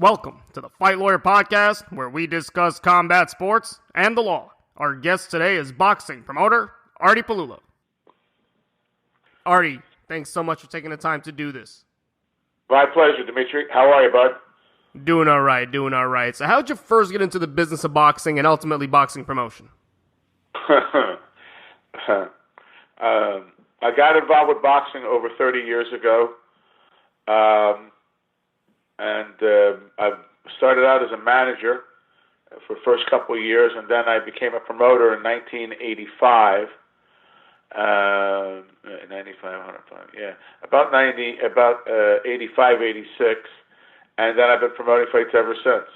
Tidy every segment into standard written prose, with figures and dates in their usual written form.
Welcome to the Fight Lawyer Podcast, where we discuss combat sports and the law. Our guest today is boxing promoter Artie Pelullo. Artie, thanks so much for taking the time to do this. My pleasure, Dmitry. How are you, bud? Doing all right. So how'd you first get into the business of boxing and ultimately boxing promotion? I got involved with boxing over 30 years ago. I started out as a manager for the first couple of years, and then I became a promoter in 1985. 85, 86, and then I've been promoting fights ever since.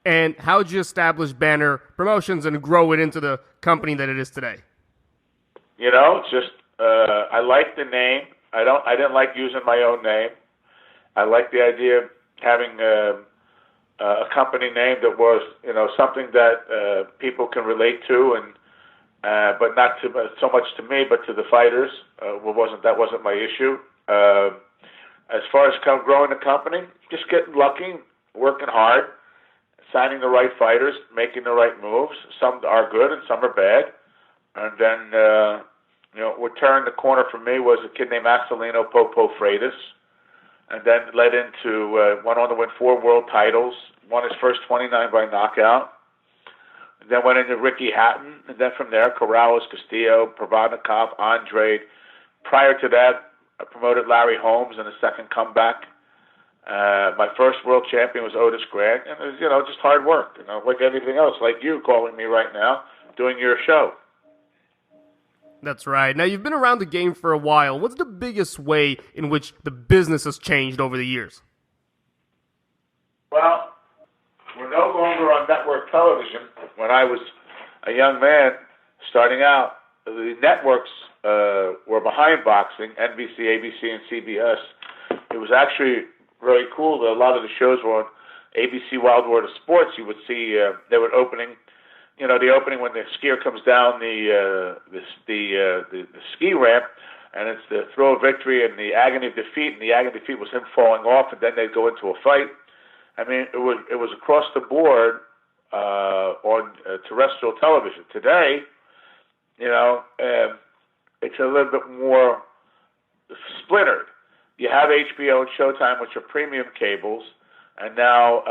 And how'd you establish Banner Promotions and grow it into the company that it is today? You know, just I like the name. I didn't like using my own name. I like the idea of having a company name that was, you know, something that people can relate to, and but not so much to me, but to the fighters. That wasn't my issue. As far as growing the company, just getting lucky, working hard, signing the right fighters, making the right moves. Some are good and some are bad. And then, what turned the corner for me was a kid named Axelino Popo Freitas, and then led into, went on to win 4 world titles, won his first 29 by knockout, and then went into Ricky Hatton, and then from there, Corrales, Castillo, Provodnikov, Andre. Prior to that, I promoted Larry Holmes in a second comeback. My first world champion was Otis Grant, and it was, just hard work, like anything else, like you calling me right now, doing your show. That's right. Now, you've been around the game for a while. What's the biggest way in which the business has changed over the years? Well, we're no longer on network television. When I was a young man starting out, the networks were behind boxing, NBC, ABC, and CBS. It was actually very cool that a lot of the shows were on ABC Wild World of Sports. You would see they were opening, the opening when the skier comes down the ski ramp, and it's the throw of victory and the agony of defeat, and the agony of defeat was him falling off, and then they'd go into a fight. I mean, it was across the board on terrestrial television. Today, it's a little bit more splintered. You have HBO and Showtime, which are premium cables, and now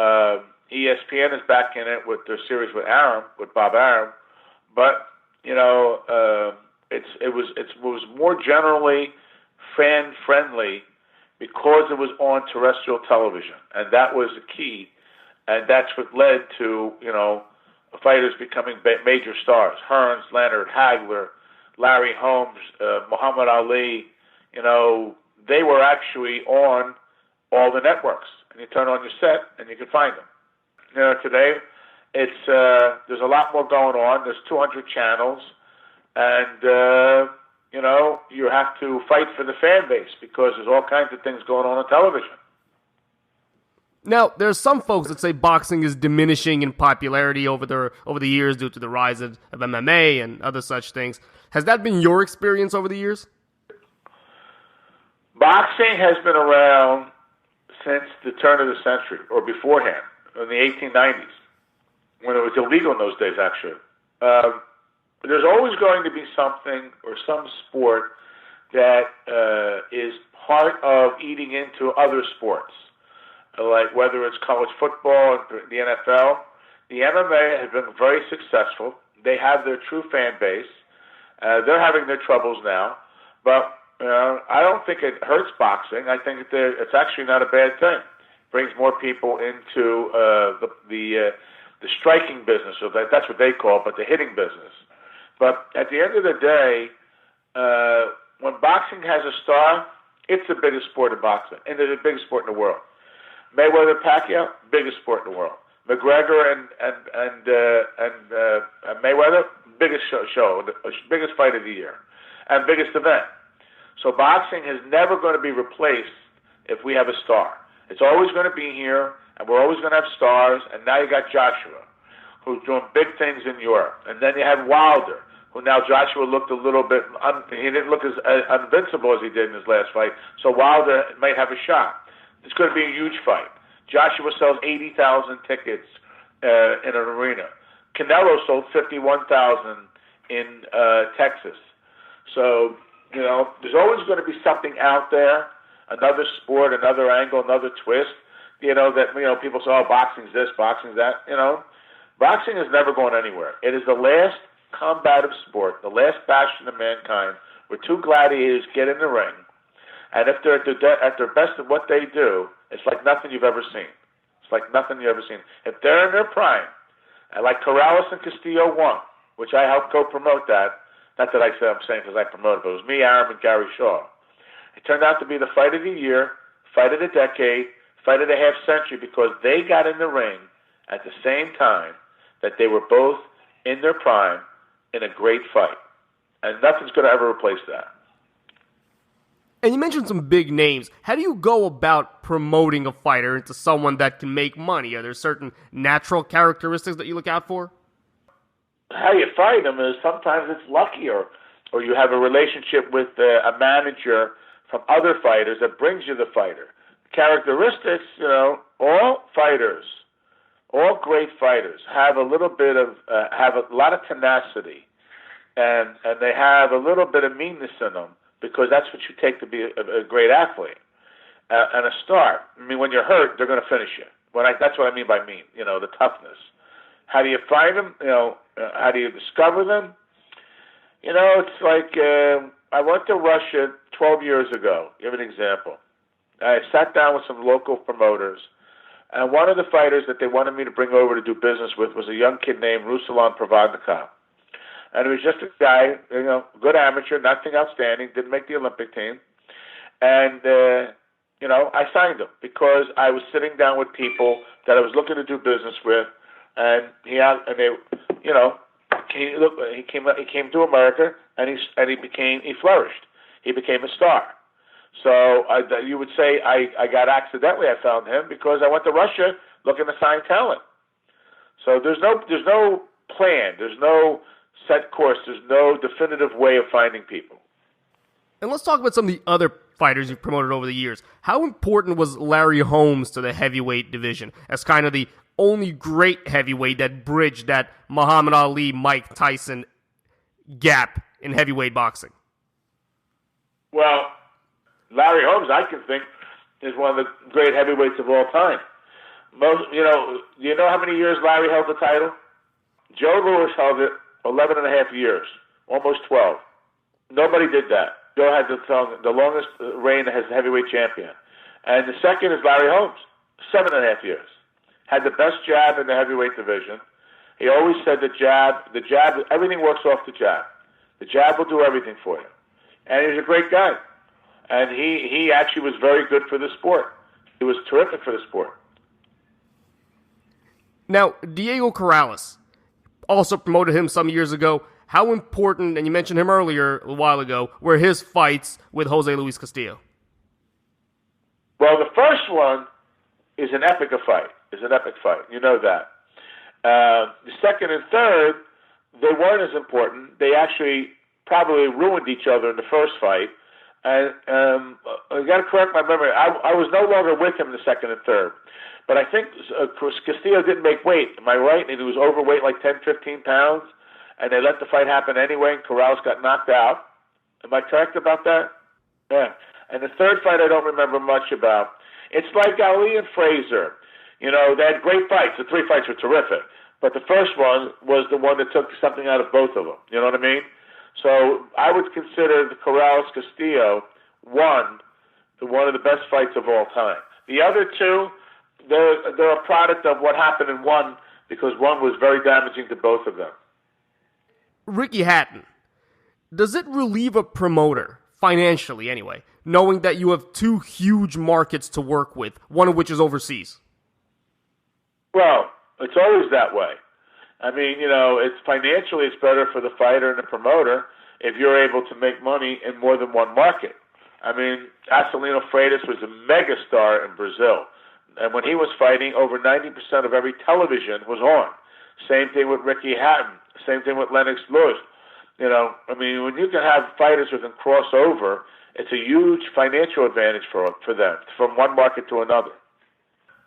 ESPN is back in it with their series with Bob Arum. But it was more generally fan friendly because it was on terrestrial television, and that was the key, and that's what led to fighters becoming major stars: Hearns, Leonard, Hagler, Larry Holmes, Muhammad Ali. They were actually on all the networks, and you turn on your set and you can find them. Today it's there's a lot more going on. There's 200 channels, and you have to fight for the fan base because there's all kinds of things going on television. Now, there's some folks that say boxing is diminishing in popularity over the years due to the rise of MMA and other such things. Has that been your experience over the years? Boxing has been around since the turn of the century, or beforehand, in the 1890s, when it was illegal in those days, actually. There's always going to be something or some sport that is part of eating into other sports, like whether it's college football and the NFL. The MMA has been very successful. They have their true fan base. They're having their troubles now, but I don't think it hurts boxing. I think it's actually not a bad thing. It brings more people into the striking business, or that's what they call it, but the hitting business. But at the end of the day, when boxing has a star, it's the biggest sport in boxing, and it's the biggest sport in the world. Mayweather, Pacquiao, biggest sport in the world. McGregor and Mayweather, biggest show, the biggest fight of the year, and biggest event. So boxing is never going to be replaced if we have a star. It's always going to be here, and we're always going to have stars. And now you got Joshua, who's doing big things in Europe, and then you have Wilder, who now Joshua looked a little bit. He didn't look as invincible as he did in his last fight. So Wilder might have a shot. It's going to be a huge fight. Joshua sells 80,000 tickets in an arena. Canelo sold 51,000 in Texas. So, there's always going to be something out there, another sport, another angle, another twist. That people say, oh, boxing's this, boxing's that. Boxing is never going anywhere. It is the last combative sport, the last bastion of mankind, where two gladiators get in the ring, and if they're at their best at what they do, it's like nothing you've ever seen. It's like nothing you've ever seen. If they're in their prime, and like Corrales and Castillo won, which I helped co-promote that. Not that I'm saying because I promoted, but it was me, Aram, and Gary Shaw. It turned out to be the fight of the year, fight of the decade, fight of the half century, because they got in the ring at the same time that they were both in their prime in a great fight. And nothing's going to ever replace that. And you mentioned some big names. How do you go about promoting a fighter into someone that can make money? Are there certain natural characteristics that you look out for? How you fight them is sometimes it's lucky, or you have a relationship with a manager from other fighters that brings you the fighter. Characteristics, all fighters, all great fighters have a little bit of, have a lot of tenacity, and they have a little bit of meanness in them, because that's what you take to be a great athlete and a star. I mean, when you're hurt, they're going to finish you. That's what I mean by mean, the toughness. How do you find them? How do you discover them? It's like I went to Russia 12 years ago. Give an example. I sat down with some local promoters, and one of the fighters that they wanted me to bring over to do business with was a young kid named Ruslan Provodnikov. And it was just a guy, good amateur, nothing outstanding, didn't make the Olympic team. And, I signed him because I was sitting down with people that I was looking to do business with, and he came to America, and he flourished. He became a star. So you would say I got accidentally, I found him because I went to Russia looking to sign talent. So there's no plan, there's no set course, there's no definitive way of finding people. And let's talk about some of the other fighters you've promoted over the years. How important was Larry Holmes to the heavyweight division as kind of the only great heavyweight that bridged that Muhammad Ali, Mike Tyson gap in heavyweight boxing? Well, Larry Holmes, I can think, is one of the great heavyweights of all time. Do you know how many years Larry held the title? Joe Louis held it 11 and a half years, almost 12. Nobody did that. Joe had the longest reign as heavyweight champion. And the second is Larry Holmes, 7.5 years. Had the best jab in the heavyweight division. He always said the jab, everything works off the jab. The jab will do everything for you. And he was a great guy. And he actually was very good for the sport. He was terrific for the sport. Now, Diego Corrales also promoted him some years ago. How important, and you mentioned him earlier a while ago, were his fights with Jose Luis Castillo? Well, the first one is an epic fight. You know that. The second and third, they weren't as important. They actually probably ruined each other in the first fight. And I got to correct my memory. I was no longer with him in the second and third. But I think Castillo didn't make weight. Am I right? And he was overweight like 10, 15 pounds. And they let the fight happen anyway, and Corrales got knocked out. Am I correct about that? Yeah. And the third fight I don't remember much about. It's like Ali and Frazier. They had great fights. The three fights were terrific. But the first one was the one that took something out of both of them. You know what I mean? So I would consider the Corrales-Castillo one of the best fights of all time. The other two, they're a product of what happened in one, because one was very damaging to both of them. Ricky Hatton, does it relieve a promoter, financially anyway, knowing that you have two huge markets to work with, one of which is overseas? Well, it's always that way. I mean, it's financially it's better for the fighter and the promoter if you're able to make money in more than one market. I mean, Acelino Freitas was a megastar in Brazil. And when he was fighting, over 90% of every television was on. Same thing with Ricky Hatton. Same thing with Lennox Lewis. When you can have fighters who can cross over, It's a huge financial advantage for them from one market to another.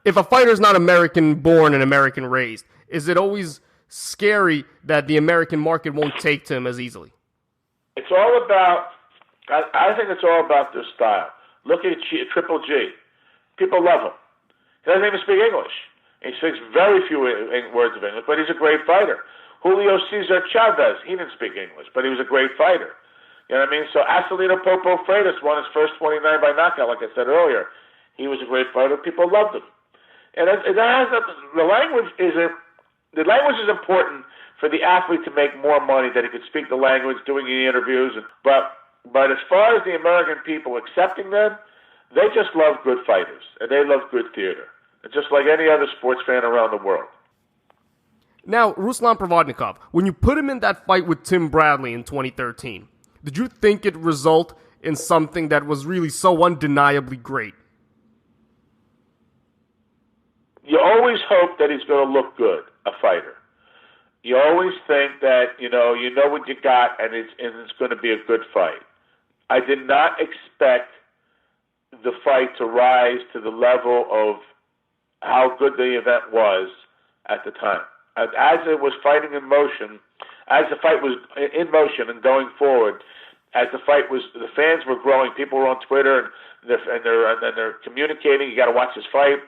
If a fighter's not American born and American raised, is it always scary that the American market won't take to him as easily? It's all about, I think it's all about their style. Look at Triple G. People love him. He doesn't even speak English. He speaks very few words of English, but he's a great fighter. Julio Cesar Chavez, he didn't speak English, but he was a great fighter. You know what I mean? So Acelino Popo Freitas won his first 29 by knockout, like I said earlier. He was a great fighter. People loved him. And the language is important for the athlete to make more money, that he could speak the language, doing the interviews. But as far as the American people accepting them, they just love good fighters, and they love good theater. It's just like any other sports fan around the world. Now, Ruslan Provodnikov, when you put him in that fight with Tim Bradley in 2013, did you think it result in something that was really so undeniably great? You always hope that he's going to look good, a fighter. You always think that, you know what you got, and it's going to be a good fight. I did not expect the fight to rise to the level of how good the event was at the time. As it was fighting in motion, as the fight was in motion and going forward, as the fans were growing, people were on Twitter and they're communicating. You got to watch this fight.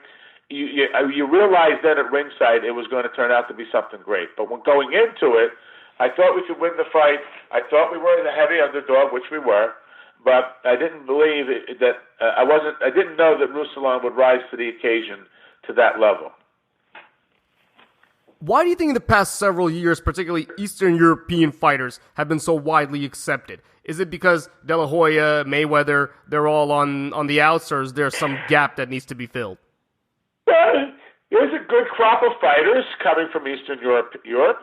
You realize then at ringside it was going to turn out to be something great. But when going into it, I thought we could win the fight. I thought we were the heavy underdog, which we were. But I didn't believe that I didn't know that Ruslan would rise to the occasion to that level. Why do you think in the past several years, particularly Eastern European fighters, have been so widely accepted? Is it because De La Hoya, Mayweather, they're all on the outs, or is there some gap that needs to be filled? There's a good crop of fighters coming from Eastern Europe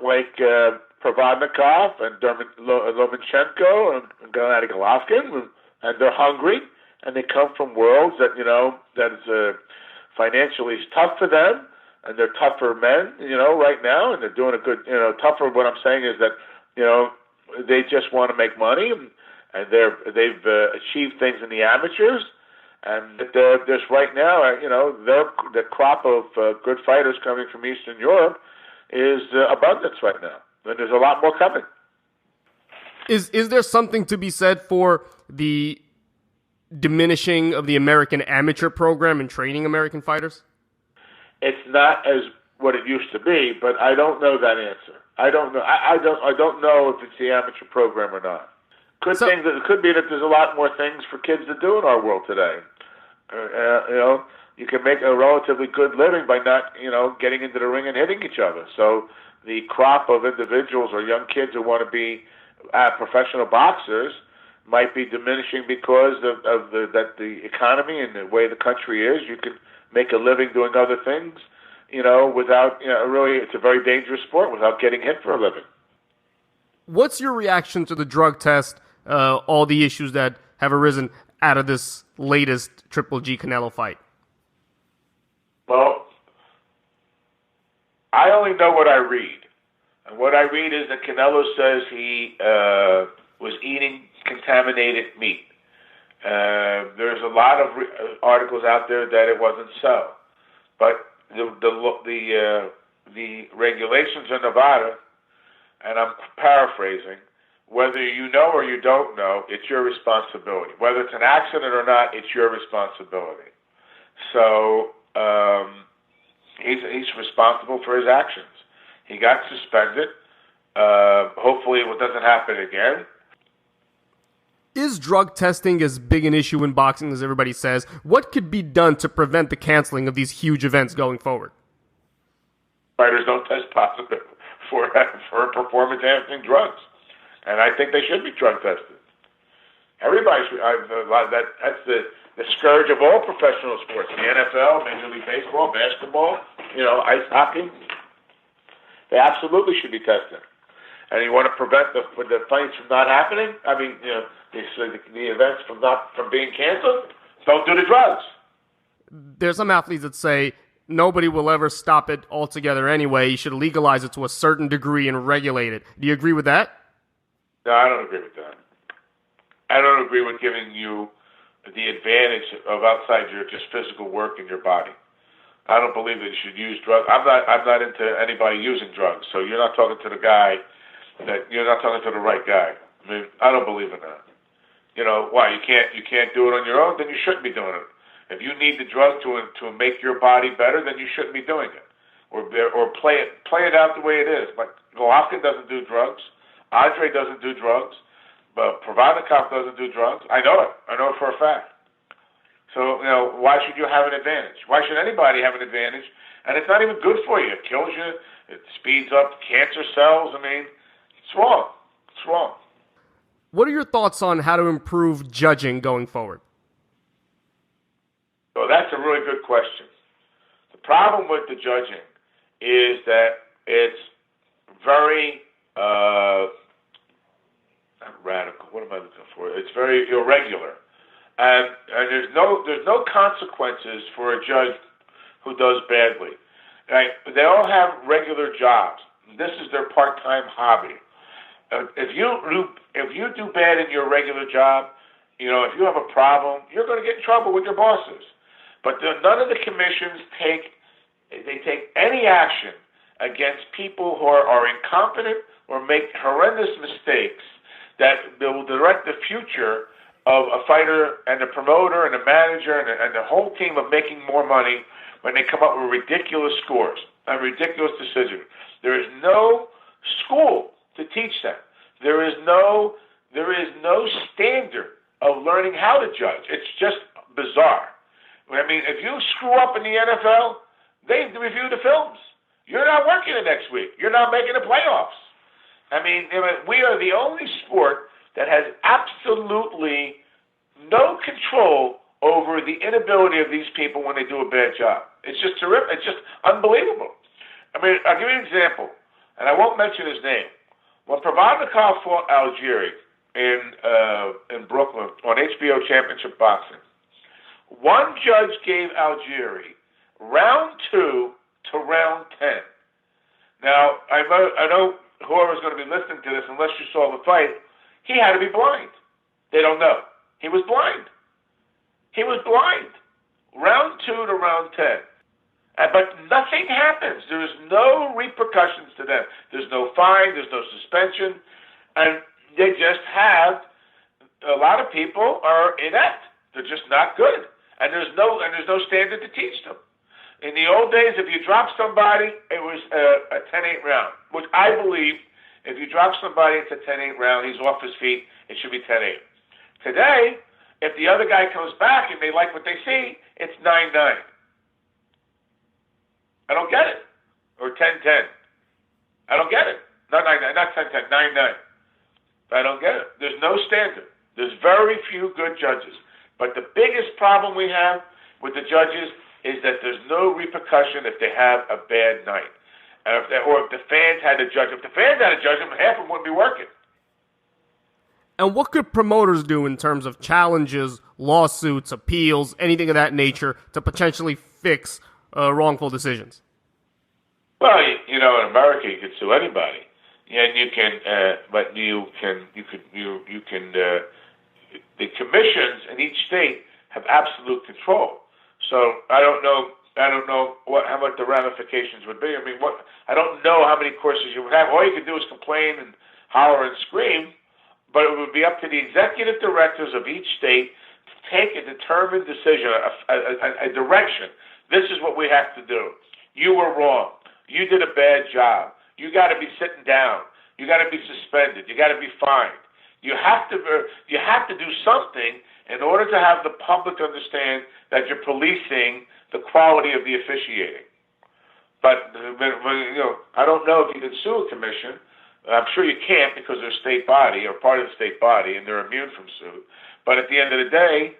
like Provodnikov and Lomachenko and Gennady Golovkin, and they're hungry, and they come from worlds that is financially tough for them, and they're tougher men, right now, and they're doing a good, tougher. What I'm saying is that, they just want to make money, and they've achieved things in the amateurs, and there's right now, the crop of good fighters coming from Eastern Europe is abundance right now, and there's a lot more coming. Is there something to be said for the diminishing of the American amateur program in training American fighters? It's not as what it used to be, but I don't know that answer. I don't know. I don't know if it's the amateur program or not. It could be that there's a lot more things for kids to do in our world today. You can make a relatively good living by not, getting into the ring and hitting each other. So the crop of individuals or young kids who want to be professional boxers might be diminishing because of the economy and the way the country is. You can make a living doing other things, without, really, it's a very dangerous sport without getting hit for a living. What's your reaction to the drug test, all the issues that have arisen out of this latest Triple G Canelo fight? Well, I only know what I read. And what I read is that Canelo says he was eating contaminated meat. There's a lot of articles out there that it wasn't so, but the regulations in Nevada, and I'm paraphrasing, whether you know or you don't know, it's your responsibility. Whether it's an accident or not, it's your responsibility. So he's responsible for his actions. He got suspended. Hopefully it doesn't happen again. Is drug testing as big an issue in boxing as everybody says? What could be done to prevent the canceling of these huge events going forward? Fighters don't test positive for performance-enhancing drugs, and I think they should be drug tested. Everybody should. That's the scourge of all professional sports: the NFL, Major League Baseball, basketball, ice hockey. They absolutely should be tested. And you want to prevent the fights from not happening? I mean, the events from being canceled? Don't do the drugs. There's some athletes that say nobody will ever stop it altogether anyway. You should legalize it to a certain degree and regulate it. Do you agree with that? No, I don't agree with that. I don't agree with giving you the advantage of outside your just physical work in your body. I don't believe that you should use drugs. I'm not into anybody using drugs. So you're not talking to the guy you're not talking to the right guy. I mean, I don't believe in that. Why you can't do it on your own? Then you shouldn't be doing it. If you need the drug to make your body better, then you shouldn't be doing it. Or play it out the way it is. Like Golovkin doesn't do drugs. Andre doesn't do drugs. But Provodnikov doesn't do drugs. I know it. I know it for a fact. So, why should you have an advantage? Why should anybody have an advantage? And it's not even good for you. It kills you. It speeds up cancer cells. I mean, it's wrong. It's wrong. What are your thoughts on how to improve judging going forward? So that's a really good question. The problem with the judging is that it's very not radical. What am I looking for? It's very irregular, and there's no consequences for a judge who does badly. Right? They all have regular jobs. This is their part-time hobby. If you do bad in your regular job, if you have a problem, you're going to get in trouble with your bosses. But none of the commissions take any action against people who are incompetent or make horrendous mistakes that will direct the future of a fighter and a promoter and a manager and the whole team of making more money when they come up with ridiculous scores and ridiculous decisions. There is no school to teach them. There is no standard of learning how to judge. It's just bizarre. I mean, if you screw up in the NFL, they review the films. You're not working the next week. You're not making the playoffs. I mean, we are the only sport that has absolutely no control over the inability of these people when they do a bad job. It's just terrific. It's just unbelievable. I mean, I'll give you an example, and I won't mention his name. When Provodnikov fought Algieri in Brooklyn on HBO Championship Boxing, one judge gave Algieri round 2 to round 10. Now, I know whoever's going to be listening to this, unless you saw the fight, he had to be blind. They don't know. He was blind. He was blind. Round 2 to round 10. But nothing happens. There's no repercussions to them. There's no fine. There's no suspension. And they just have, a lot of people are inept. They're just not good. And there's no standard to teach them. In the old days, if you drop somebody, it was a 10-8 round, which I believe if you drop somebody, it's a 10-8 round. He's off his feet. It should be 10-8. Today, if the other guy comes back and they like what they see, it's 9-9. I don't get it. Or 10-10. I don't get it. Not 9-9, not 10-10, 9-9. I don't get it. There's no standard. There's very few good judges. But the biggest problem we have with the judges is that there's no repercussion if they have a bad night. And if the fans had to judge them. If the fans had to judge them, half of them wouldn't be working. And what could promoters do in terms of challenges, lawsuits, appeals, anything of that nature to potentially fix wrongful decisions? Well, in America, you could sue anybody, and you can, the commissions in each state have absolute control. So I don't know how much the ramifications would be. I mean, I don't know how many courses you would have. All you could do is complain and holler and scream, but it would be up to the executive directors of each state to take a determined decision, a direction. This is what we have to do. You were wrong. You did a bad job. You got to be sitting down. You got to be suspended. You got to be fined. You have to do something in order to have the public understand that you're policing the quality of the officiating. But I don't know if you can sue a commission. I'm sure you can't because they're a state body or part of the state body, and they're immune from suit. But at the end of the day,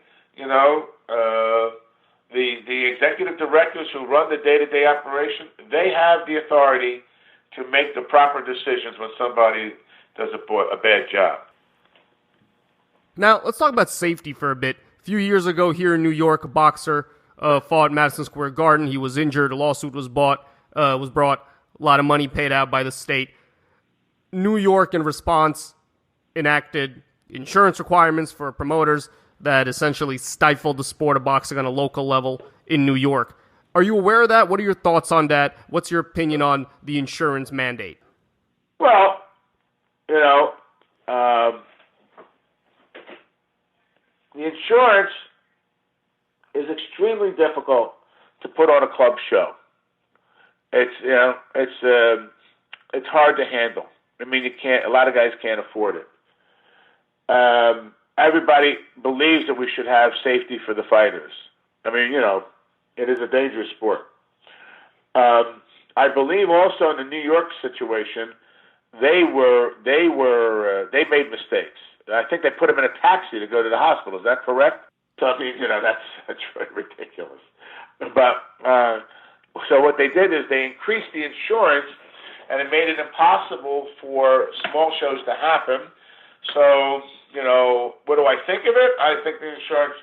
the executive directors who run the day-to-day operation, they have the authority to make the proper decisions when somebody does a bad job. Now, let's talk about safety for a bit. A few years ago here in New York, a boxer fought at Madison Square Garden. He was injured. A lawsuit was brought. A lot of money paid out by the state. New York, in response, enacted insurance requirements for promoters that essentially stifled the sport of boxing on a local level in New York. Are you aware of that? What are your thoughts on that? What's your opinion on the insurance mandate? Well, the insurance is extremely difficult to put on a club show. It's hard to handle. I mean, a lot of guys can't afford it. Everybody believes that we should have safety for the fighters. I mean, it is a dangerous sport. I believe also in the New York situation, they made mistakes. I think they put him in a taxi to go to the hospital. Is that correct? So I mean, that's really ridiculous. But so what they did is they increased the insurance, and it made it impossible for small shows to happen. So, what do I think of it? I think the insurance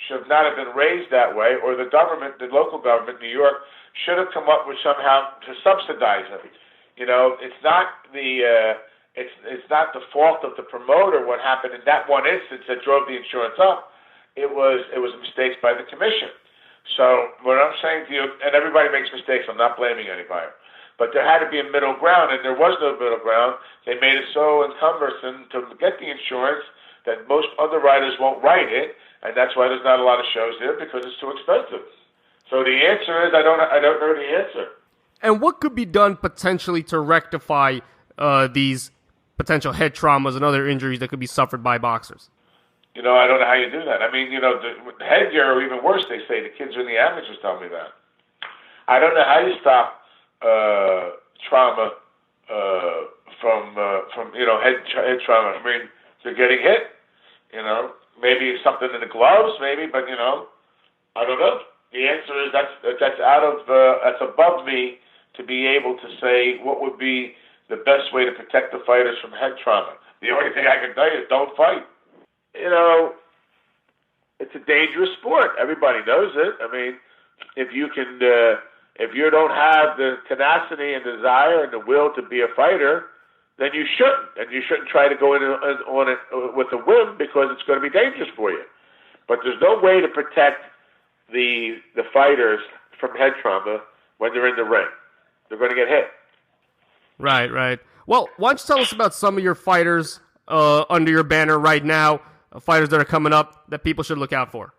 should not have been raised that way, or the local government, New York, should have come up with somehow to subsidize it. It's not the fault of the promoter what happened in that one instance that drove the insurance up. It was mistakes by the commission. So what I'm saying to you, and everybody makes mistakes, I'm not blaming anybody, but there had to be a middle ground, and there was no middle ground. They made it so cumbersome to get the insurance that most other writers won't write it, and that's why there's not a lot of shows there, because it's too expensive. So the answer is I don't know the answer. And what could be done potentially to rectify these potential head traumas and other injuries that could be suffered by boxers? I don't know how you do that. I mean, the headgear, or even worse, they say. The kids in the amateurs tell me that. I don't know how you stop trauma from head trauma. I mean, they're getting hit. Maybe something in the gloves, maybe, but I don't know. The answer is that's above me to be able to say what would be the best way to protect the fighters from head trauma. The only thing I can tell you is don't fight. It's a dangerous sport. Everybody knows it. I mean, if you don't have the tenacity and desire and the will to be a fighter, then you shouldn't. And you shouldn't try to go in on it with a whim, because it's going to be dangerous for you. But there's no way to protect the fighters from head trauma when they're in the ring. They're going to get hit. Right. Well, why don't you tell us about some of your fighters under your banner right now, fighters that are coming up that people should look out for?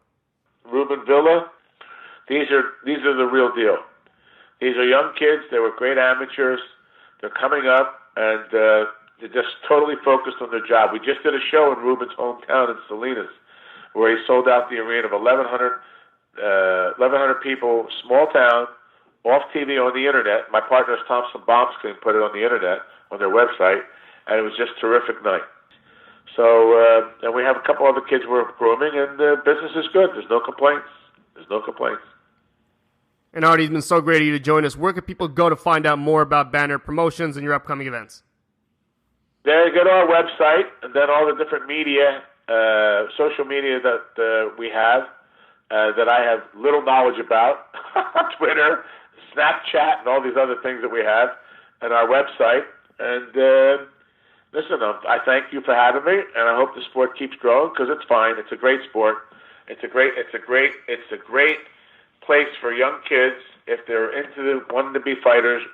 Ruben Villa. These are the real deal. These are young kids. They were great amateurs. They're coming up, and they're just totally focused on their job. We just did a show in Ruben's hometown in Salinas where he sold out the arena of 1,100 people, small town, off TV on the internet. My partners Thompson Bombskin put it on the internet, on their website, and it was just a terrific night. So, and we have a couple other kids we're grooming, and business is good. There's no complaints. And Artie, it's been so great of you to join us. Where can people go to find out more about Banner Promotions and your upcoming events? They go to our website, and then all the different media, social media that we have, that I have little knowledge about, Twitter, Snapchat, and all these other things that we have, and our website. And listen, I thank you for having me, and I hope the sport keeps growing, because it's fine. It's a great sport. It's a great place for young kids, if they're wanting to be fighters,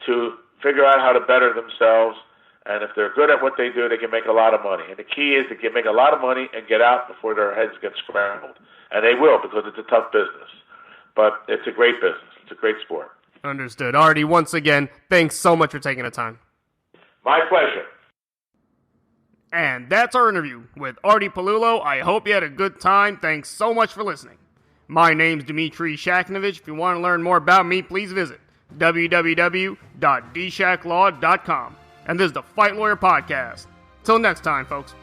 to figure out how to better themselves. And if they're good at what they do, they can make a lot of money. And the key is to make a lot of money and get out before their heads get scrambled. And they will, because it's a tough business. But it's a great business. It's a great sport. Understood. Artie, once again, thanks so much for taking the time. My pleasure. And that's our interview with Artie Pelullo. I hope you had a good time. Thanks so much for listening. My name's Dmitriy Shakhnevich. If you want to learn more about me, please visit www.dshaklaw.com. And this is the Fight Lawyer Podcast. Till next time, folks.